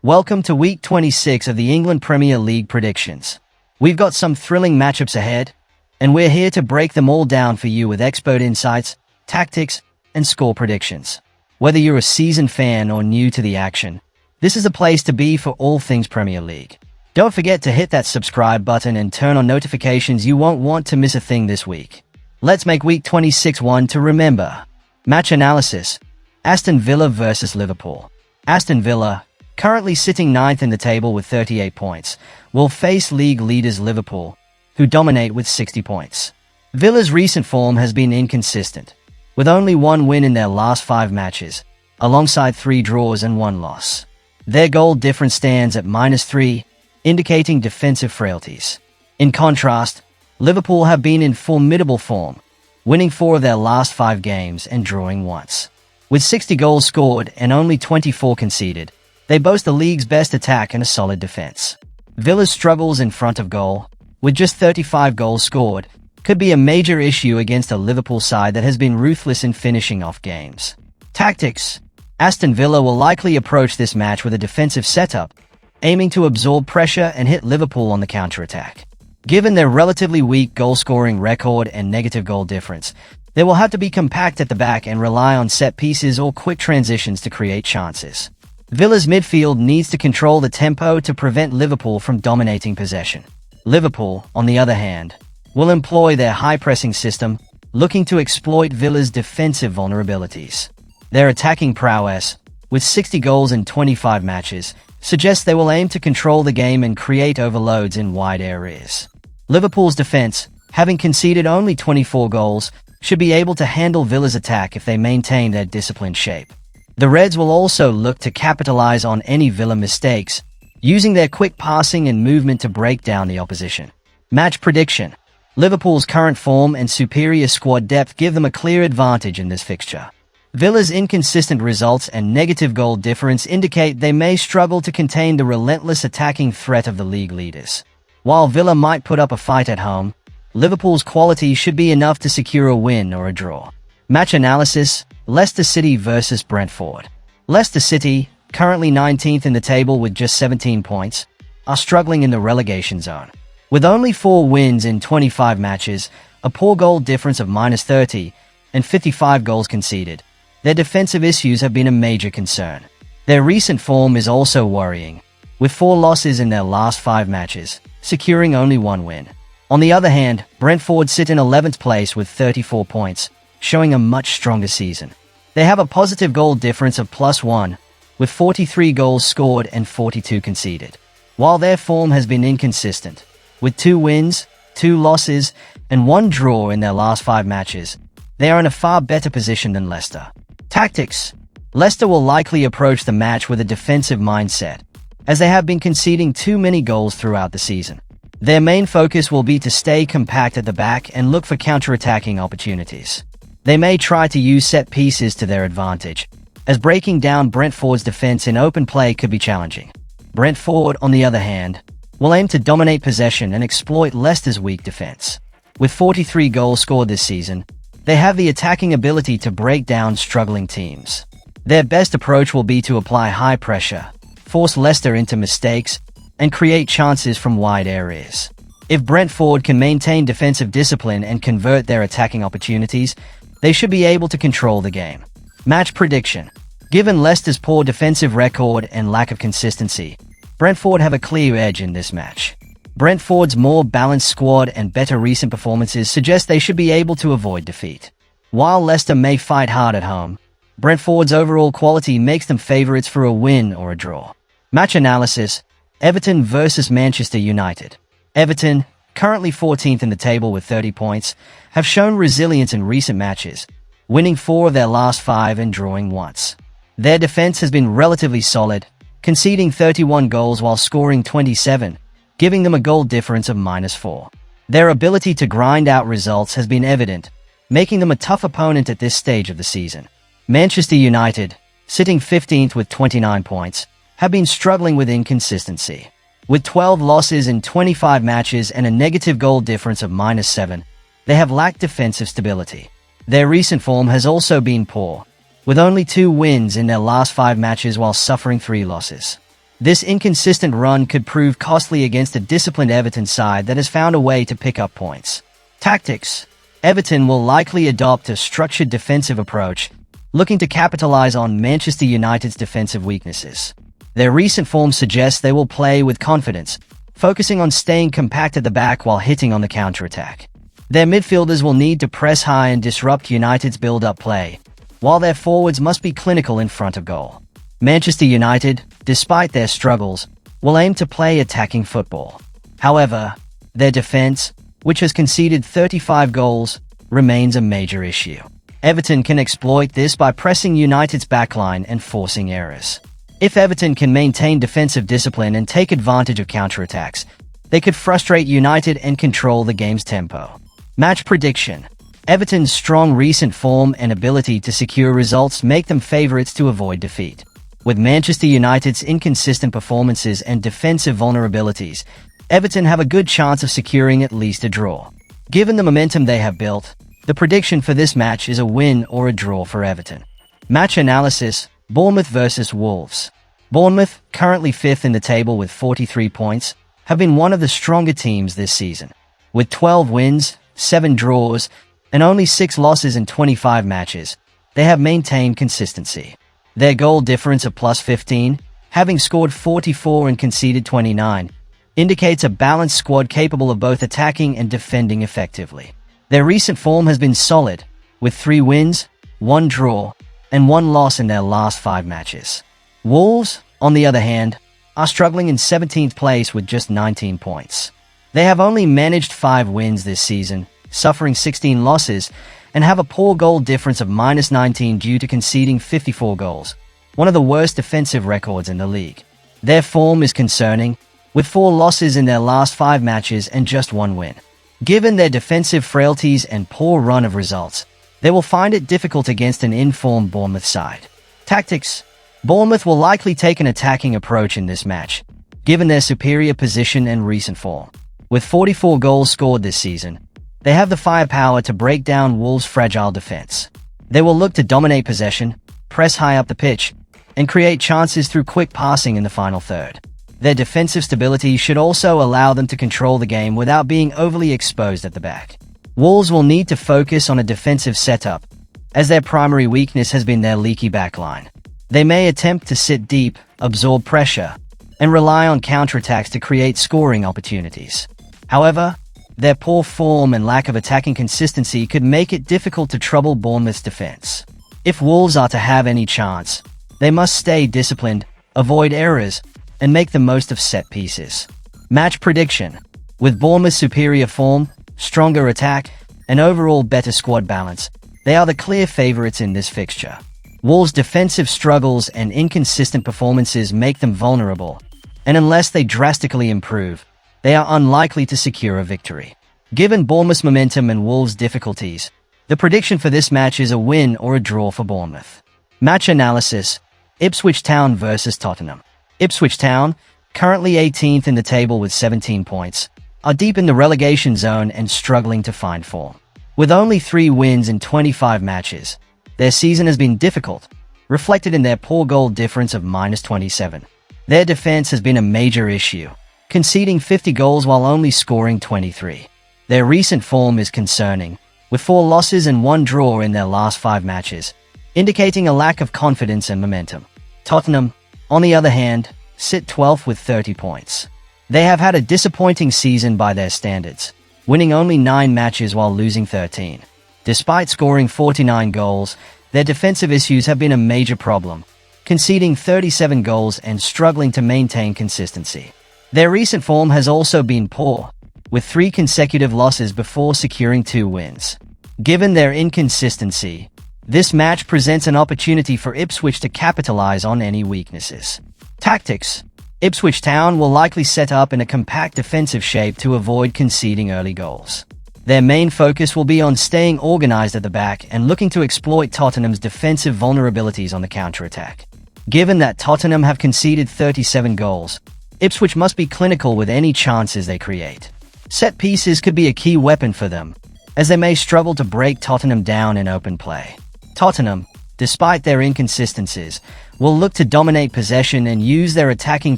Welcome to Week 26 of the England Premier League predictions. We've got some thrilling matchups ahead, and we're here to break them all down for you with expert insights, tactics, and score predictions. Whether you're a seasoned fan or new to the action, this is a place to be for all things Premier League. Don't forget to hit that subscribe button and turn on notifications. You won't want to miss a thing this week. Let's make Week 26 one to remember. Match analysis: Aston Villa versus Liverpool. Aston Villa, currently sitting 9th in the table with 38 points, will face league leaders Liverpool, who dominate with 60 points. Villa's recent form has been inconsistent, with only one win in their last 5 matches, alongside 3 draws and 1 loss. Their goal difference stands at -3, indicating defensive frailties. In contrast, Liverpool have been in formidable form, winning 4 of their last 5 games and drawing once. With 60 goals scored and only 24 conceded, they boast the league's best attack and a solid defense. Villa's struggles in front of goal, with just 35 goals scored, could be a major issue against a Liverpool side that has been ruthless in finishing off games. Tactics: Aston Villa will likely approach this match with a defensive setup, aiming to absorb pressure and hit Liverpool on the counter-attack. Given their relatively weak goal-scoring record and negative goal difference, they will have to be compact at the back and rely on set pieces or quick transitions to create chances. Villa's midfield needs to control the tempo to prevent Liverpool from dominating possession. Liverpool, on the other hand, will employ their high-pressing system, looking to exploit Villa's defensive vulnerabilities. Their attacking prowess, with 60 goals in 25 matches, suggests they will aim to control the game and create overloads in wide areas. Liverpool's defense, having conceded only 24 goals, should be able to handle Villa's attack if they maintain their disciplined shape. The Reds will also look to capitalize on any Villa mistakes, using their quick passing and movement to break down the opposition. Match prediction: Liverpool's current form and superior squad depth give them a clear advantage in this fixture. Villa's inconsistent results and negative goal difference indicate they may struggle to contain the relentless attacking threat of the league leaders. While Villa might put up a fight at home, Liverpool's quality should be enough to secure a win or a draw. Match analysis: Leicester City versus Brentford. Leicester City, currently 19th in the table with just 17 points, are struggling in the relegation zone. With only 4 wins in 25 matches, a poor goal difference of -30, and 55 goals conceded, their defensive issues have been a major concern. Their recent form is also worrying, with 4 losses in their last 5 matches, securing only 1 win. On the other hand, Brentford sit in 11th place with 34 points, showing a much stronger season. They have a positive goal difference of +1, with 43 goals scored and 42 conceded. While their form has been inconsistent, with 2 wins, 2 losses, and 1 draw in their last 5 matches, they are in a far better position than Leicester. Tactics: Leicester will likely approach the match with a defensive mindset, as they have been conceding too many goals throughout the season. Their main focus will be to stay compact at the back and look for counter-attacking opportunities. They may try to use set pieces to their advantage, as breaking down Brentford's defense in open play could be challenging. Brentford, on the other hand, will aim to dominate possession and exploit Leicester's weak defense. With 43 goals scored this season, they have the attacking ability to break down struggling teams. Their best approach will be to apply high pressure, force Leicester into mistakes, and create chances from wide areas. If Brentford can maintain defensive discipline and convert their attacking opportunities, they should be able to control the game. Match prediction: Given Leicester's poor defensive record and lack of consistency, Brentford have a clear edge in this match. Brentford's more balanced squad and better recent performances suggest they should be able to avoid defeat. While Leicester may fight hard at home, Brentford's overall quality makes them favourites for a win or a draw. Match analysis: Everton versus Manchester United. Everton, currently 14th in the table with 30 points, have shown resilience in recent matches, winning 4 of their last 5 and drawing once. Their defense has been relatively solid, conceding 31 goals while scoring 27, giving them a goal difference of -4. Their ability to grind out results has been evident, making them a tough opponent at this stage of the season. Manchester United, sitting 15th with 29 points, have been struggling with inconsistency. With 12 losses in 25 matches and a negative goal difference of -7, they have lacked defensive stability. Their recent form has also been poor, with only 2 wins in their last 5 matches while suffering 3 losses. This inconsistent run could prove costly against a disciplined Everton side that has found a way to pick up points. Tactics: Everton will likely adopt a structured defensive approach, looking to capitalize on Manchester United's defensive weaknesses. Their recent form suggests they will play with confidence, focusing on staying compact at the back while hitting on the counter-attack. Their midfielders will need to press high and disrupt United's build-up play, while their forwards must be clinical in front of goal. Manchester United, despite their struggles, will aim to play attacking football. However, their defense, which has conceded 35 goals, remains a major issue. Everton can exploit this by pressing United's backline and forcing errors. If Everton can maintain defensive discipline and take advantage of counterattacks, they could frustrate United and control the game's tempo. Match prediction: Everton's strong recent form and ability to secure results make them favourites to avoid defeat. With Manchester United's inconsistent performances and defensive vulnerabilities, Everton have a good chance of securing at least a draw. Given the momentum they have built, the prediction for this match is a win or a draw for Everton. Match analysis: Bournemouth vs Wolves. Bournemouth, currently 5th in the table with 43 points, have been one of the stronger teams this season. With 12 wins, 7 draws, and only 6 losses in 25 matches, they have maintained consistency. Their goal difference of +15, having scored 44 and conceded 29, indicates a balanced squad capable of both attacking and defending effectively. Their recent form has been solid, with 3 wins, 1 draw, and 1 loss in their last 5 matches. Wolves, on the other hand, are struggling in 17th place with just 19 points. They have only managed 5 wins this season, suffering 16 losses, and have a poor goal difference of -19 due to conceding 54 goals, one of the worst defensive records in the league. Their form is concerning, with 4 losses in their last 5 matches and just 1 win. Given their defensive frailties and poor run of results, they will find it difficult against an informed Bournemouth side. Tactics: Bournemouth will likely take an attacking approach in this match, given their superior position and recent form. With 44 goals scored this season, they have the firepower to break down Wolves' fragile defense. They will look to dominate possession, press high up the pitch, and create chances through quick passing in the final third. Their defensive stability should also allow them to control the game without being overly exposed at the back. Wolves will need to focus on a defensive setup, as their primary weakness has been their leaky backline. They may attempt to sit deep, absorb pressure, and rely on counterattacks to create scoring opportunities. However, their poor form and lack of attacking consistency could make it difficult to trouble Bournemouth's defense. If Wolves are to have any chance, they must stay disciplined, avoid errors, and make the most of set pieces. Match prediction: with Bournemouth's superior form, stronger attack, and overall better squad balance, they are the clear favourites in this fixture. Wolves' defensive struggles and inconsistent performances make them vulnerable, and unless they drastically improve, they are unlikely to secure a victory. Given Bournemouth's momentum and Wolves' difficulties, the prediction for this match is a win or a draw for Bournemouth. Match analysis: Ipswich Town vs Tottenham. Ipswich Town, currently 18th in the table with 17 points, are deep in the relegation zone and struggling to find form. With only 3 wins in 25 matches, their season has been difficult, reflected in their poor goal difference of -27. Their defense has been a major issue, conceding 50 goals while only scoring 23. Their recent form is concerning, with 4 losses and 1 draw in their last 5 matches, indicating a lack of confidence and momentum. Tottenham, on the other hand, sit 12th with 30 points. They have had a disappointing season by their standards, winning only 9 matches while losing 13. Despite scoring 49 goals, their defensive issues have been a major problem, conceding 37 goals and struggling to maintain consistency. Their recent form has also been poor, with 3 consecutive losses before securing 2 wins. Given their inconsistency, this match presents an opportunity for Ipswich to capitalize on any weaknesses. Tactics: Ipswich Town will likely set up in a compact defensive shape to avoid conceding early goals. Their main focus will be on staying organized at the back and looking to exploit Tottenham's defensive vulnerabilities on the counter-attack. Given that Tottenham have conceded 37 goals, Ipswich must be clinical with any chances they create. Set pieces could be a key weapon for them, as they may struggle to break Tottenham down in open play. Tottenham, despite their inconsistencies, will look to dominate possession and use their attacking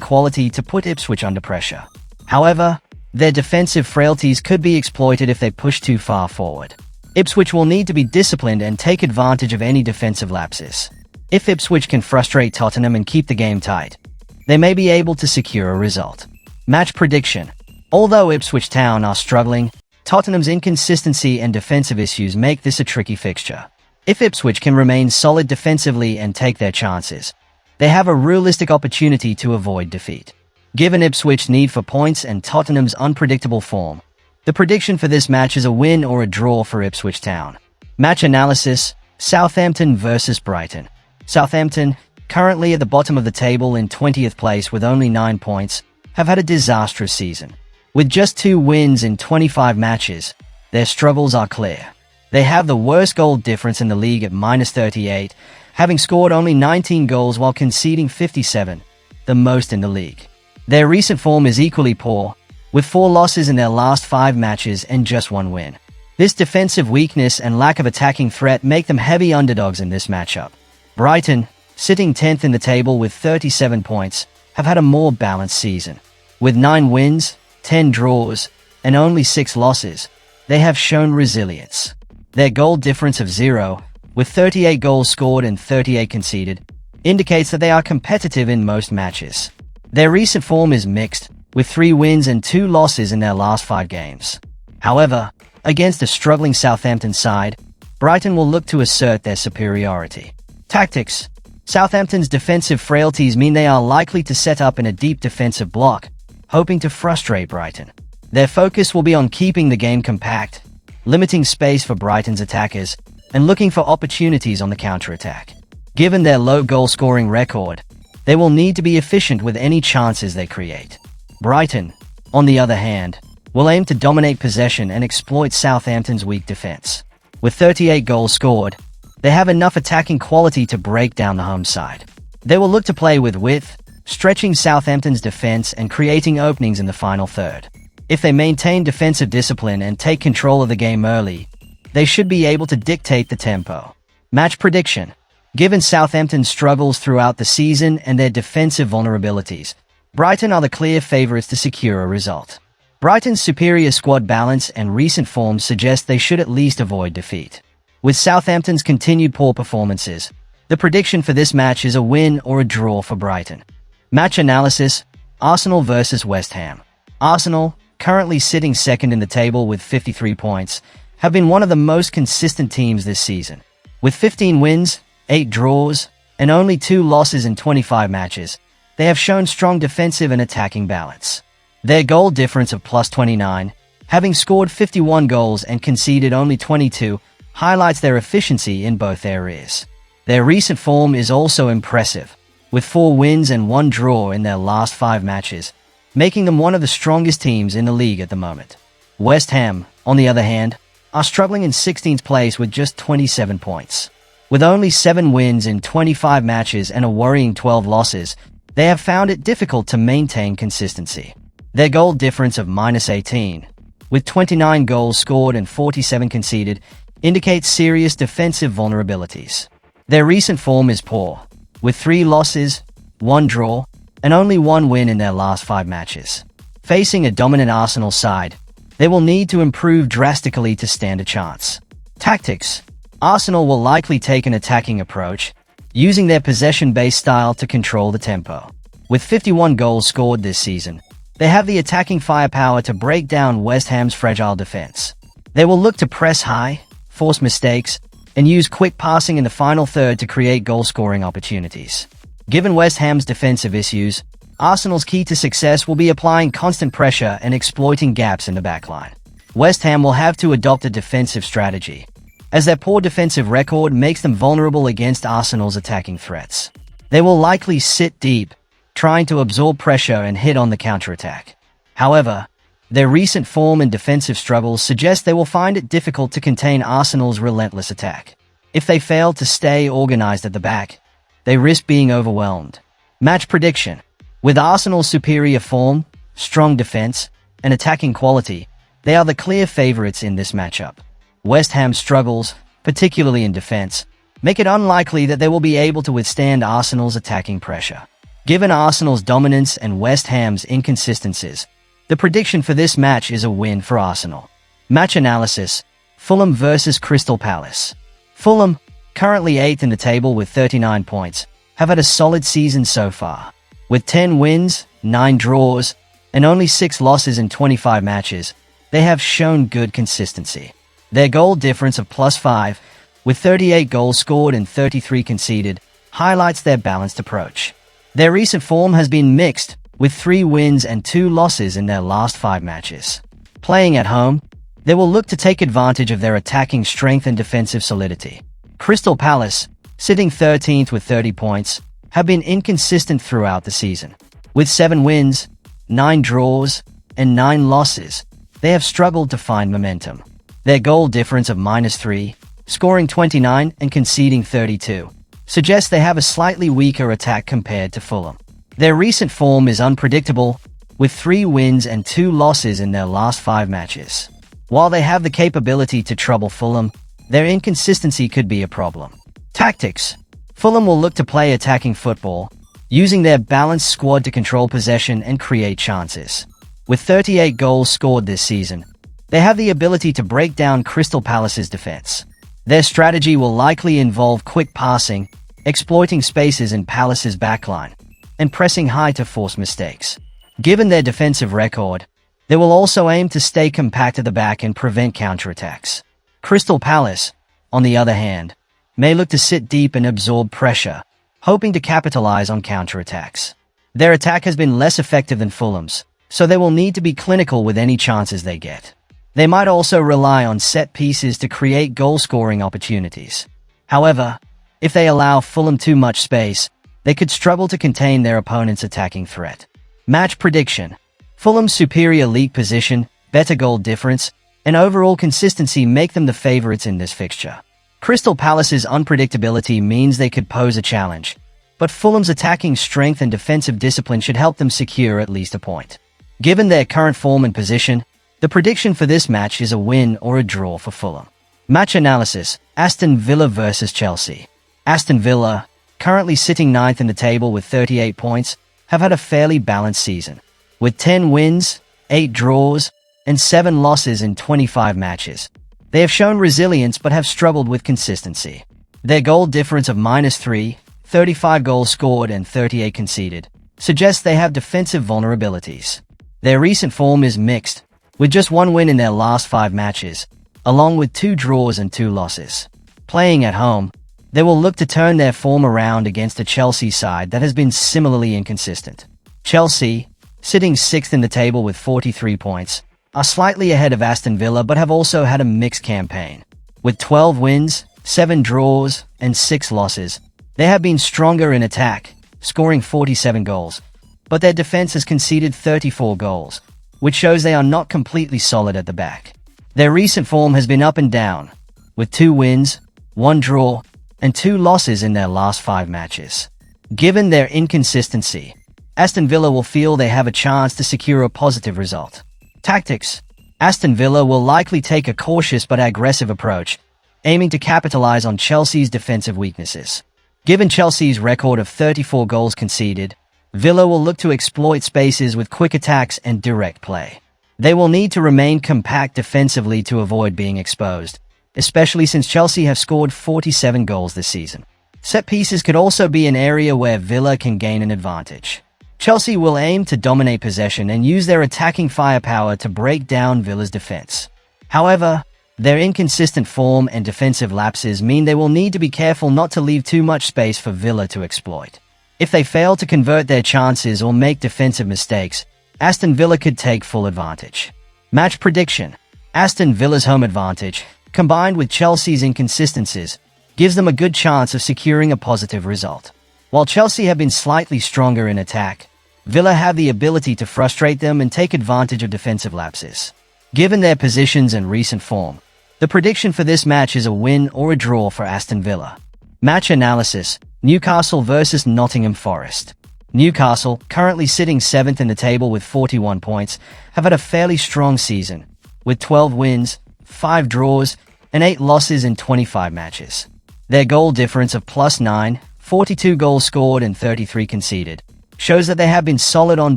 quality to put Ipswich under pressure. However, their defensive frailties could be exploited if they push too far forward. Ipswich will need to be disciplined and take advantage of any defensive lapses. If Ipswich can frustrate Tottenham and keep the game tight, they may be able to secure a result. Match prediction. Although Ipswich Town are struggling, Tottenham's inconsistency and defensive issues make this a tricky fixture. If Ipswich can remain solid defensively and take their chances, they have a realistic opportunity to avoid defeat. Given Ipswich's need for points and Tottenham's unpredictable form, the prediction for this match is a win or a draw for Ipswich Town. Match analysis: Southampton versus Brighton. Southampton, currently at the bottom of the table in 20th place with only 9 points, have had a disastrous season. With just 2 wins in 25 matches, their struggles are clear. They have the worst goal difference in the league at -38, having scored only 19 goals while conceding 57, the most in the league. Their recent form is equally poor, with 4 losses in their last 5 matches and just 1 win. This defensive weakness and lack of attacking threat make them heavy underdogs in this matchup. Brighton, sitting 10th in the table with 37 points, have had a more balanced season. With 9 wins, 10 draws, and only 6 losses, they have shown resilience. Their goal difference of 0, with 38 goals scored and 38 conceded, indicates that they are competitive in most matches. Their recent form is mixed, with 3 wins and 2 losses in their last 5 games. However, against a struggling Southampton side, Brighton will look to assert their superiority. Tactics: Southampton's defensive frailties mean they are likely to set up in a deep defensive block, hoping to frustrate Brighton. Their focus will be on keeping the game compact, limiting space for Brighton's attackers, and looking for opportunities on the counter-attack. Given their low goal-scoring record, they will need to be efficient with any chances they create. Brighton, on the other hand, will aim to dominate possession and exploit Southampton's weak defense. With 38 goals scored, they have enough attacking quality to break down the home side. They will look to play with width, stretching Southampton's defense and creating openings in the final third. If they maintain defensive discipline and take control of the game early, they should be able to dictate the tempo. Match prediction. Given Southampton's struggles throughout the season and their defensive vulnerabilities, Brighton are the clear favourites to secure a result. Brighton's superior squad balance and recent form suggest they should at least avoid defeat. With Southampton's continued poor performances, the prediction for this match is a win or a draw for Brighton. Match analysis: Arsenal versus West Ham. Arsenal, currently sitting second in the table with 53 points, have been one of the most consistent teams this season. With 15 wins, 8 draws, and only 2 losses in 25 matches, they have shown strong defensive and attacking balance. Their goal difference of +29, having scored 51 goals and conceded only 22, highlights their efficiency in both areas. Their recent form is also impressive, with 4 wins and 1 draw in their last 5 matches, making them one of the strongest teams in the league at the moment. West Ham, on the other hand, are struggling in 16th place with just 27 points. With only 7 wins in 25 matches and a worrying 12 losses, they have found it difficult to maintain consistency. Their goal difference of -18, with 29 goals scored and 47 conceded, indicates serious defensive vulnerabilities. Their recent form is poor, with 3 losses, 1 draw, and only 1 win in their last 5 matches. Facing a dominant Arsenal side, they will need to improve drastically to stand a chance. Tactics: Arsenal will likely take an attacking approach, using their possession-based style to control the tempo. With 51 goals scored this season, they have the attacking firepower to break down West Ham's fragile defense. They will look to press high, force mistakes, and use quick passing in the final third to create goal-scoring opportunities. Given West Ham's defensive issues, Arsenal's key to success will be applying constant pressure and exploiting gaps in the backline. West Ham will have to adopt a defensive strategy, as their poor defensive record makes them vulnerable against Arsenal's attacking threats. They will likely sit deep, trying to absorb pressure and hit on the counterattack. However, their recent form and defensive struggles suggest they will find it difficult to contain Arsenal's relentless attack. If they fail to stay organized at the back, they risk being overwhelmed. Match prediction: with Arsenal's superior form, strong defense, and attacking quality, they are the clear favorites in this matchup. West Ham's struggles, particularly in defense, make it unlikely that they will be able to withstand Arsenal's attacking pressure. Given Arsenal's dominance and West Ham's inconsistencies, the prediction for this match is a win for Arsenal. Match analysis: Fulham vs Crystal Palace. Fulham, currently 8th in the table with 39 points, have had a solid season so far. With 10 wins, 9 draws, and only 6 losses in 25 matches, they have shown good consistency. Their goal difference of +5, with 38 goals scored and 33 conceded, highlights their balanced approach. Their recent form has been mixed, with 3 wins and 2 losses in their last 5 matches. Playing at home, they will look to take advantage of their attacking strength and defensive solidity. Crystal Palace, sitting 13th with 30 points, have been inconsistent throughout the season. With 7 wins, 9 draws, and 9 losses, they have struggled to find momentum. Their goal difference of -3, scoring 29 and conceding 32, suggests they have a slightly weaker attack compared to Fulham. Their recent form is unpredictable, with 3 wins and 2 losses in their last 5 matches. While they have the capability to trouble Fulham, their inconsistency could be a problem. Tactics: Fulham will look to play attacking football, using their balanced squad to control possession and create chances. With 38 goals scored this season, they have the ability to break down Crystal Palace's defense. Their strategy will likely involve quick passing, exploiting spaces in Palace's backline, and pressing high to force mistakes. Given their defensive record, they will also aim to stay compact at the back and prevent counterattacks. Crystal Palace, on the other hand, may look to sit deep and absorb pressure, hoping to capitalize on counterattacks. Their attack has been less effective than Fulham's, so they will need to be clinical with any chances they get. They might also rely on set pieces to create goal-scoring opportunities. However, if they allow Fulham too much space, they could struggle to contain their opponent's attacking threat. Match prediction: Fulham's superior league position, better goal difference, and overall consistency make them the favorites in this fixture. Crystal Palace's unpredictability means they could pose a challenge, but Fulham's attacking strength and defensive discipline should help them secure at least a point. Given their current form and position, the prediction for this match is a win or a draw for Fulham. Match analysis: Aston Villa vs Chelsea. Aston Villa, currently sitting 9th in the table with 38 points, have had a fairly balanced season. With 10 wins, 8 draws, and 7 losses in 25 matches, they have shown resilience but have struggled with consistency. Their goal difference of -3, 35 goals scored and 38 conceded, suggests they have defensive vulnerabilities. Their recent form is mixed, with just 1 win in their last 5 matches, along with 2 draws and 2 losses. Playing at home, they will look to turn their form around against a Chelsea side that has been similarly inconsistent. Chelsea, sitting 6th in the table with 43 points, are slightly ahead of Aston Villa but have also had a mixed campaign. With 12 wins, 7 draws, and 6 losses, they have been stronger in attack, scoring 47 goals, but their defense has conceded 34 goals, which shows they are not completely solid at the back. Their recent form has been up and down, with 2 wins, 1 draw, and 2 losses in their last 5 matches. Given their inconsistency, Aston Villa will feel they have a chance to secure a positive result. Tactics: Aston Villa will likely take a cautious but aggressive approach, aiming to capitalize on Chelsea's defensive weaknesses. Given Chelsea's record of 34 goals conceded, Villa will look to exploit spaces with quick attacks and direct play. They will need to remain compact defensively to avoid being exposed, especially since Chelsea have scored 47 goals this season. Set pieces could also be an area where Villa can gain an advantage. Chelsea will aim to dominate possession and use their attacking firepower to break down Villa's defense. However, their inconsistent form and defensive lapses mean they will need to be careful not to leave too much space for Villa to exploit. If they fail to convert their chances or make defensive mistakes, Aston Villa could take full advantage. Match prediction: Aston Villa's home advantage, combined with Chelsea's inconsistencies, gives them a good chance of securing a positive result. While Chelsea have been slightly stronger in attack, Villa have the ability to frustrate them and take advantage of defensive lapses. Given their positions and recent form, the prediction for this match is a win or a draw for Aston Villa. Match analysis: Newcastle vs Nottingham Forest. Newcastle, currently sitting 7th in the table with 41 points, have had a fairly strong season, with 12 wins, 5 draws, and 8 losses in 25 matches. Their goal difference of +9, 42 goals scored and 33 conceded, shows that they have been solid on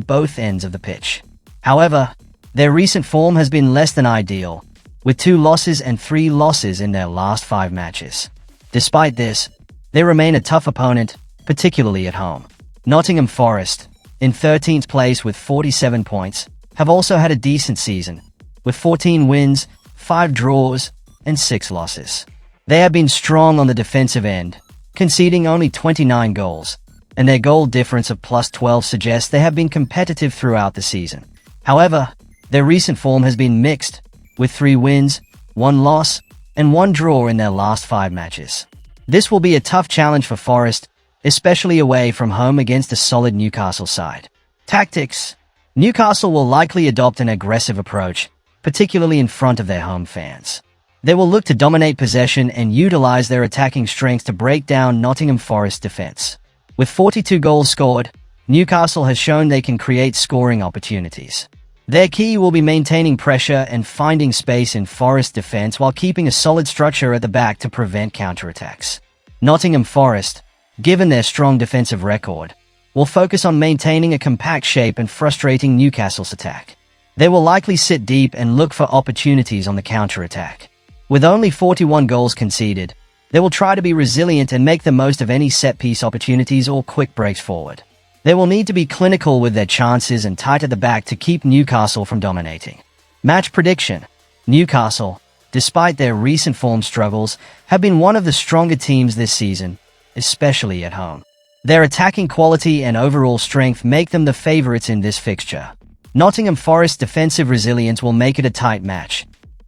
both ends of the pitch. However, their recent form has been less than ideal, with 2 losses and 3 losses in their last 5 matches. Despite this, they remain a tough opponent, particularly at home. Nottingham Forest, in 13th place with 47 points, have also had a decent season, with 14 wins, 5 draws, and 6 losses. They have been strong on the defensive end, conceding only 29 goals, and their goal difference of +12 suggests they have been competitive throughout the season. However, their recent form has been mixed, with 3 wins, 1 loss, and 1 draw in their last 5 matches. This will be a tough challenge for Forest, especially away from home against a solid Newcastle side. Tactics: Newcastle will likely adopt an aggressive approach, particularly in front of their home fans. They will look to dominate possession and utilize their attacking strength to break down Nottingham Forest's defense. With 42 goals scored, Newcastle has shown they can create scoring opportunities. Their key will be maintaining pressure and finding space in Forest's defense while keeping a solid structure at the back to prevent counterattacks. Nottingham Forest, given their strong defensive record, will focus on maintaining a compact shape and frustrating Newcastle's attack. They will likely sit deep and look for opportunities on the counterattack. With only 41 goals conceded, they will try to be resilient and make the most of any set-piece opportunities or quick breaks forward. They will need to be clinical with their chances and tight at the back to keep Newcastle from dominating. Match prediction: Newcastle, despite their recent form struggles, have been one of the stronger teams this season, especially at home. Their attacking quality and overall strength make them the favourites in this fixture. Nottingham Forest's defensive resilience will make it a tight match,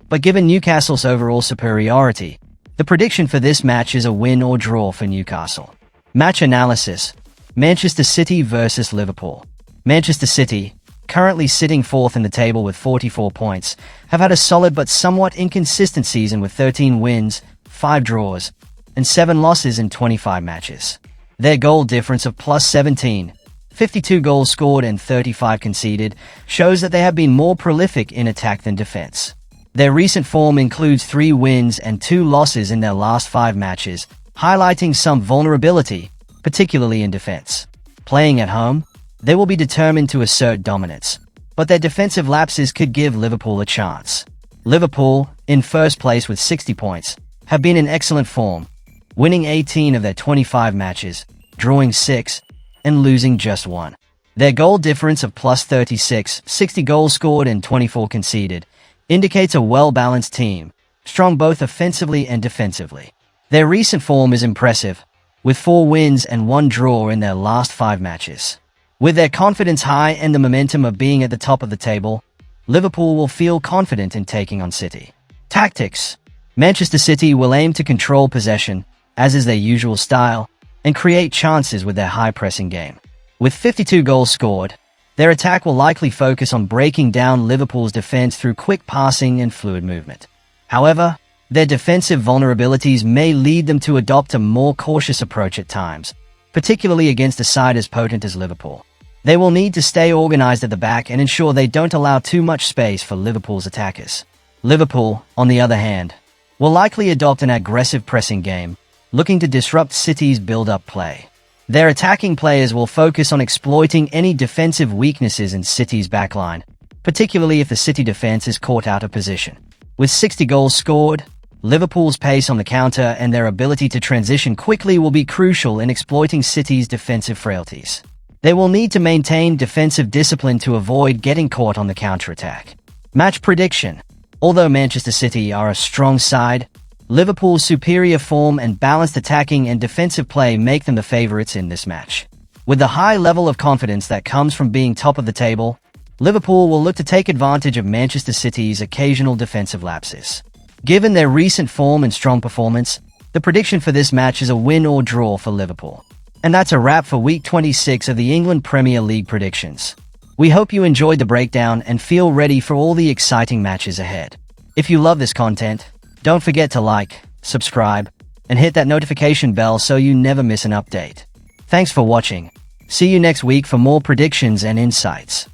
but given Newcastle's overall superiority, the prediction for this match is a win or draw for Newcastle. Match analysis: Manchester City versus Liverpool. Manchester City, currently sitting 4th in the table with 44 points, have had a solid but somewhat inconsistent season with 13 wins, 5 draws, and 7 losses in 25 matches. Their goal difference of +17, 52 goals scored and 35 conceded, shows that they have been more prolific in attack than defense. Their recent form includes 3 wins and 2 losses in their last 5 matches, highlighting some vulnerability, particularly in defense. Playing at home, they will be determined to assert dominance, but their defensive lapses could give Liverpool a chance. Liverpool, in first place with 60 points, have been in excellent form, winning 18 of their 25 matches, drawing 6, and losing just 1. Their goal difference of +36, 60 goals scored and 24 conceded, indicates a well-balanced team, strong both offensively and defensively. Their recent form is impressive, with 4 wins and 1 draw in their last 5 matches. With their confidence high and the momentum of being at the top of the table, Liverpool will feel confident in taking on City. Tactics: Manchester City will aim to control possession, as is their usual style, and create chances with their high-pressing game. With 52 goals scored, their attack will likely focus on breaking down Liverpool's defense through quick passing and fluid movement. However, their defensive vulnerabilities may lead them to adopt a more cautious approach at times, particularly against a side as potent as Liverpool. They will need to stay organized at the back and ensure they don't allow too much space for Liverpool's attackers. Liverpool, on the other hand, will likely adopt an aggressive pressing game, looking to disrupt City's build-up play. Their attacking players will focus on exploiting any defensive weaknesses in City's backline, particularly if the City defense is caught out of position. With 60 goals scored, Liverpool's pace on the counter and their ability to transition quickly will be crucial in exploiting City's defensive frailties. They will need to maintain defensive discipline to avoid getting caught on the counterattack. Match prediction: Although Manchester City are a strong side, Liverpool's superior form and balanced attacking and defensive play make them the favourites in this match. With the high level of confidence that comes from being top of the table, Liverpool will look to take advantage of Manchester City's occasional defensive lapses. Given their recent form and strong performance, the prediction for this match is a win or draw for Liverpool. And that's a wrap for Week 26 of the England Premier League predictions. We hope you enjoyed the breakdown and feel ready for all the exciting matches ahead. If you love this content, don't forget to like, subscribe, and hit that notification bell so you never miss an update. Thanks for watching. See you next week for more predictions and insights.